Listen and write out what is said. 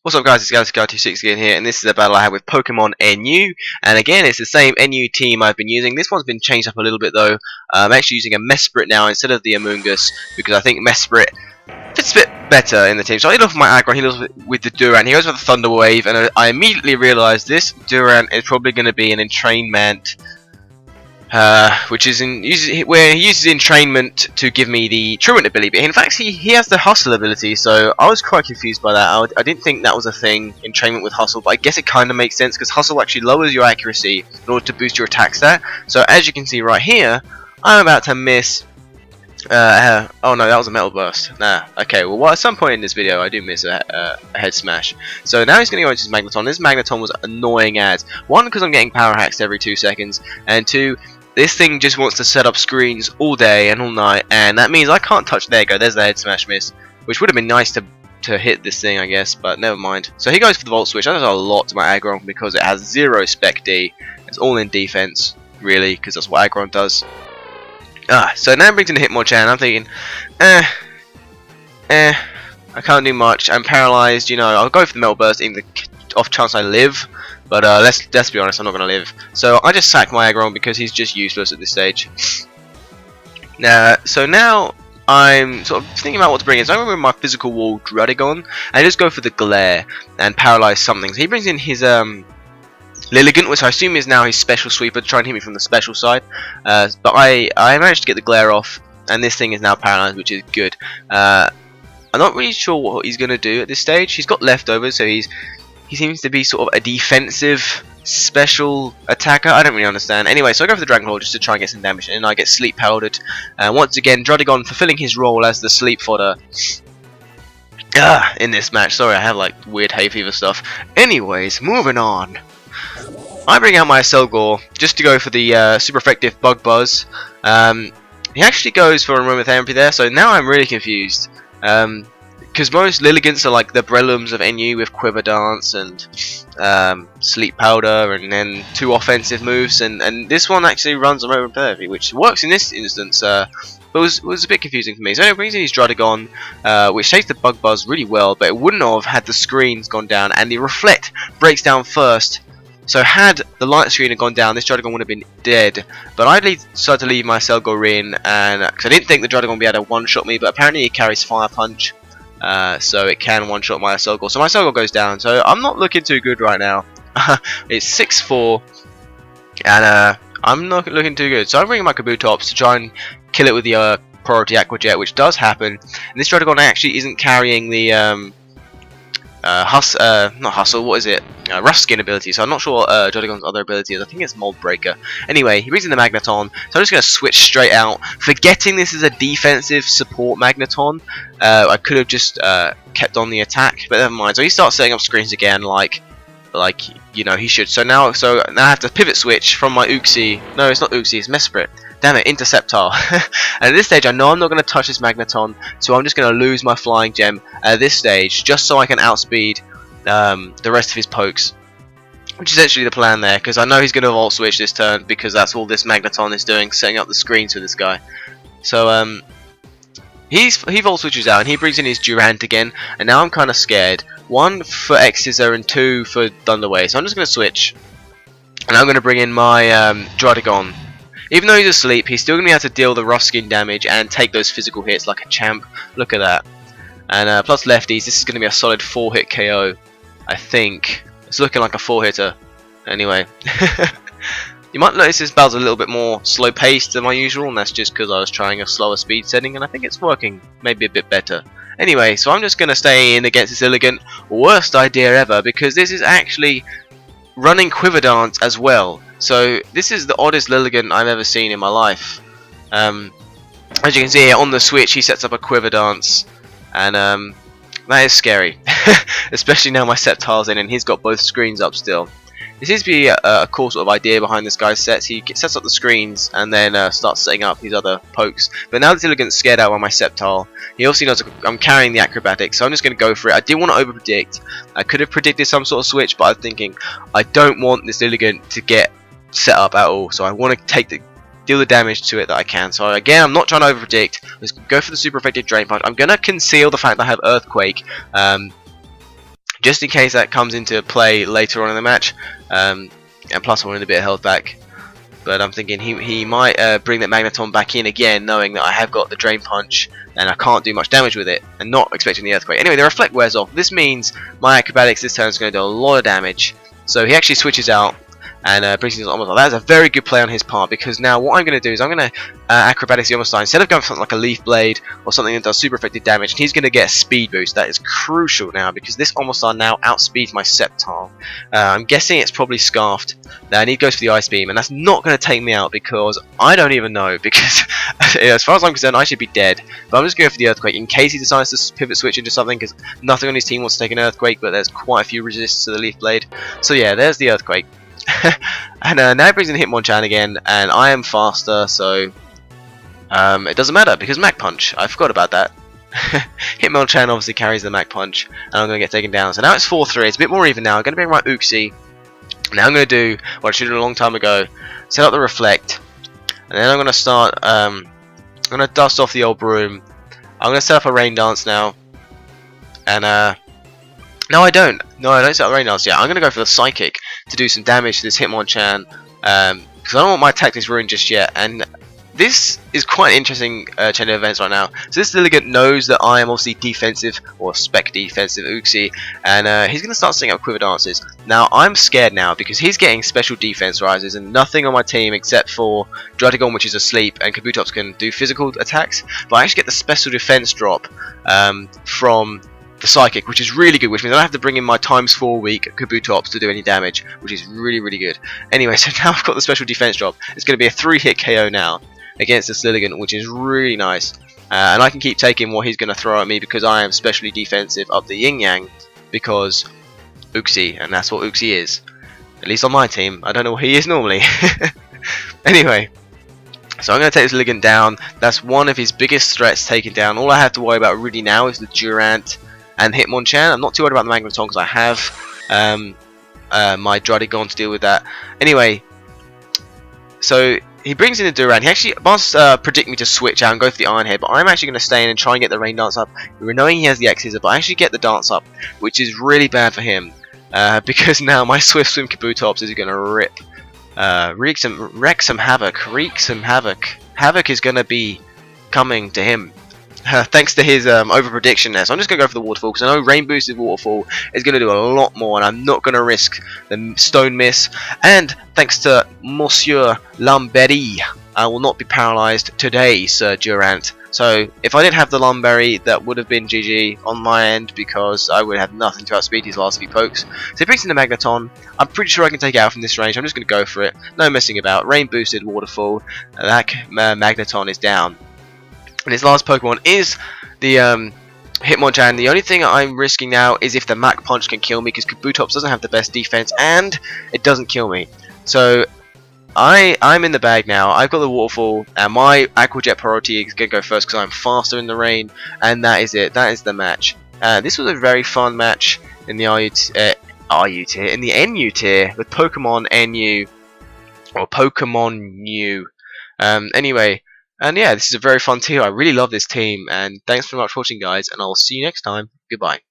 What's up guys, it's Galaxyguy26 again here, and this is a battle I had with PokemoNU, and again it's the same NU team I've been using. This one's been changed up a little bit though. I'm actually using a Mesprit now instead of the Amoonguss, because I think Mesprit fits a bit better in the team. So I lead off with my aggro, he goes with the Durant, he goes with the Thunder Wave, and I immediately realised this Durant is probably going to be an entrainment. Which is where he uses entrainment to give me the truant ability, but in fact he has the hustle ability, so I was quite confused by that. I didn't think that was a thing, entrainment with hustle, but I guess it kind of makes sense because hustle actually lowers your accuracy in order to boost your attack stat. So as you can see right here, I'm about to miss. Oh no, that was a metal burst. Nah, okay, well at some point in this video I do miss a head smash. So now he's going to go into his Magneton. This Magneton was annoying as, one, because I'm getting power hacked every 2 seconds, and two, this thing just wants to set up screens all day and all night, and that means I can't touch. There you go, there's the head smash miss, which would have been nice to hit this thing, I guess, but never mind. So he goes for the Volt Switch. That does a lot to my Aggron because it has 0 Spec D. It's all in defense, really, because that's what Aggron does. So now it brings in the Hitmonchan. I'm thinking, I can't do much. I'm paralyzed, you know. I'll go for the Metal Burst in the off chance I live. But let's be honest, I'm not going to live. So I just sack my Aggron because he's just useless at this stage. So now I'm sort of thinking about what to bring in. So I remember my physical wall Druddigon, and I just go for the Glare and paralyze something. So he brings in his Lilligant, which I assume is now his special sweeper to try and hit me from the special side. But I managed to get the Glare off, and this thing is now paralyzed, which is good. I'm not really sure what he's going to do at this stage. He's got leftovers, so he seems to be sort of a defensive special attacker. I don't really understand. Anyway, so I go for the Dragon Claw just to try and get some damage, and I get sleep powdered. Once again, Druddigon fulfilling his role as the sleep fodder in this match. Sorry, I have like weird hay fever stuff. Anyways, moving on. I bring out my Selgor just to go for the super effective Bug Buzz. He actually goes for a Aromatherapy there, so now I'm really confused. Because most Lilligants are like the Breloums of NU with Quiver Dance and Sleep Powder and then 2 offensive moves, and this one actually runs on Aromatherapy, which works in this instance, but was a bit confusing for me. So it brings in his Druddigon, which takes the Bug Buzz really well, but it wouldn't have had the screens gone down, and the Reflect breaks down first. So had the light screen had gone down, this Druddigon would have been dead. But I decided to leave my Selgor in, and because I didn't think the Druddigon would be able to one-shot me, but apparently it carries Fire Punch. So it can one-shot my Selgor. So my Selgor goes down. So I'm not looking too good right now. It's 6-4, and I'm not looking too good. So I'm bringing my Kabutops to try and kill it with the Priority Aqua Jet, which does happen. And this Druddigon actually isn't carrying the not Hustle, what is it? Ruskin ability, so I'm not sure what Druddigon's other ability is. I think it's Mold Breaker. Anyway, he brings in the Magneton, so I'm just going to switch straight out. Forgetting this is a defensive support Magneton, I could have just kept on the attack, but never mind. So he starts setting up screens again, like you know he should. So now I have to pivot switch from my Uxie. No, it's not Uxie, it's Mesprit. Damn it, Interceptor. And at this stage I know I'm not going to touch this Magneton, so I'm just going to lose my Flying Gem at this stage, just so I can outspeed the rest of his pokes. Which is actually the plan there, because I know he's going to Volt Switch this turn, because that's all this Magneton is doing, setting up the screens for this guy. So he Volt Switches out, and he brings in his Durant again, and now I'm kind of scared. 1 for X-Scissor and 2 for Thunder Wave, so I'm just going to switch. And I'm going to bring in my Druddigon. Even though he's asleep, he's still going to be able to deal the Ruskin damage and take those physical hits like a champ. Look at that. And plus lefties, this is going to be a solid 4-hit KO, I think. It's looking like a 4-hitter. Anyway. You might notice this battle's a little bit more slow-paced than my usual, and that's just because I was trying a slower speed setting, and I think it's working maybe a bit better. Anyway, so I'm just going to stay in against this Lilligant. Worst idea ever, because this is actually running Quiver Dance as well. So this is the oddest Lilligant I've ever seen in my life. As you can see here on the Switch, he sets up a Quiver Dance, and that is scary. Especially now my Sceptile's in and he's got both screens up still. There seems to be a cool sort of idea behind this guy's sets. He sets up the screens and then starts setting up his other pokes. But now the Lilligant's scared out by my Sceptile. He also knows I'm carrying the Acrobatics, so I'm just going to go for it. I didn't want to over-predict. I could have predicted some sort of switch, but I'm thinking I don't want this Lilligant to get set up at all. So I want to deal the damage to it that I can. So again, I'm not trying to over-predict. Let's go for the super effective Drain Punch. I'm going to conceal the fact that I have Earthquake. just in case that comes into play later on in the match. And plus I wanted a bit of health back. But I'm thinking he might bring that Magneton back in again, knowing that I have got the Drain Punch and I can't do much damage with it, and not expecting the Earthquake. Anyway, the Reflect wears off. This means my Acrobatics this turn is going to do a lot of damage. So he actually switches out and brings his Omastar. That is a very good play on his part, because now what I'm going to do is I'm going to Acrobatics the Omastar. Instead of going for something like a Leaf Blade or something that does super effective damage, he's going to get a speed boost. That is crucial now, because this Omastar now outspeeds my Sceptile. I'm guessing it's probably Scarfed. Now, and he goes for the Ice Beam, and that's not going to take me out, because I don't even know, because as far as I'm concerned, I should be dead. But I'm just going for the Earthquake in case he decides to pivot switch into something, because nothing on his team wants to take an Earthquake, but there's quite a few resists to the Leaf Blade. So yeah, there's the Earthquake. And now he brings in Hitmonchan again, and I am faster, so it doesn't matter, because Mach Punch. I forgot about that. Hitmonchan obviously carries the Mach Punch, and I'm going to get taken down. So now it's 4-3, it's a bit more even now. I'm going to bring my Uxie. Now I'm going to do what I should have done a long time ago, set up the Reflect, and then I'm going to start, I'm going to dust off the old broom. I'm going to set up a Rain Dance now, and no I don't set up the Rain Dance yet. I'm going to go for the Psychic to do some damage to this Hitmonchan, because I don't want my tactics ruined just yet, and this is quite an interesting chain of events right now. So this Lilligant knows that I am obviously defensive, or spec defensive Uxie, and he's going to start setting up Quiver Dances. Now I'm scared now, because he's getting special defense rises, and nothing on my team except for Druddigon, which is asleep, and Kabutops can do physical attacks, but I actually get the special defense drop from the Psychic, which is really good, which means I don't have to bring in my ×4 weak Kabutops to do any damage, which is really, really good. Anyway, so now I've got the special defense drop. It's going to be a 3-hit KO now against this Lilligant, which is really nice. And I can keep taking what he's going to throw at me, because I am specially defensive up the Yin Yang, because Uxie, and that's what Uxie is. At least on my team. I don't know what he is normally. Anyway, so I'm going to take this Lilligant down. That's one of his biggest threats taken down. All I have to worry about really now is the Durant and Hitmonchan. I'm not too worried about the Magneton, because I have my Druddigon to deal with that. Anyway, so he brings in the Durant. He actually must predict me to switch out and go for the Iron Head, but I'm actually going to stay in and try and get the Rain Dance up. We're knowing he has the X-Scissor, but I actually get the Dance up, which is really bad for him, because now my Swift Swim Kabutops is going to wreak some havoc. Havoc is going to be coming to him. Thanks to his over prediction there. So I'm just going to go for the Waterfall, because I know Rain Boosted Waterfall is going to do a lot more, and I'm not going to risk the Stone Miss. And thanks to Monsieur Lumberry, I will not be paralysed today, Sir Durant. So if I didn't have the Lumberry, that would have been GG on my end, because I would have nothing to outspeed his last few pokes. So he brings in the Magneton. I'm pretty sure I can take it out from this range. I'm just going to go for it. No messing about. Rain Boosted Waterfall. That Magneton is down. And his last Pokemon is the Hitmonchan. The only thing I'm risking now is if the Mach Punch can kill me, because Kabutops doesn't have the best defense and it doesn't kill me. So I'm in the bag now. I've got the Waterfall, and my Aqua Jet priority is going to go first, because I'm faster in the rain, and that is it. That is the match. This was a very fun match in the RU tier, in the NU tier with PokemoNU, or PokemoNU. Anyway. And yeah, this is a very fun tier. I really love this team, and thanks very much for watching, guys, and I'll see you next time. Goodbye.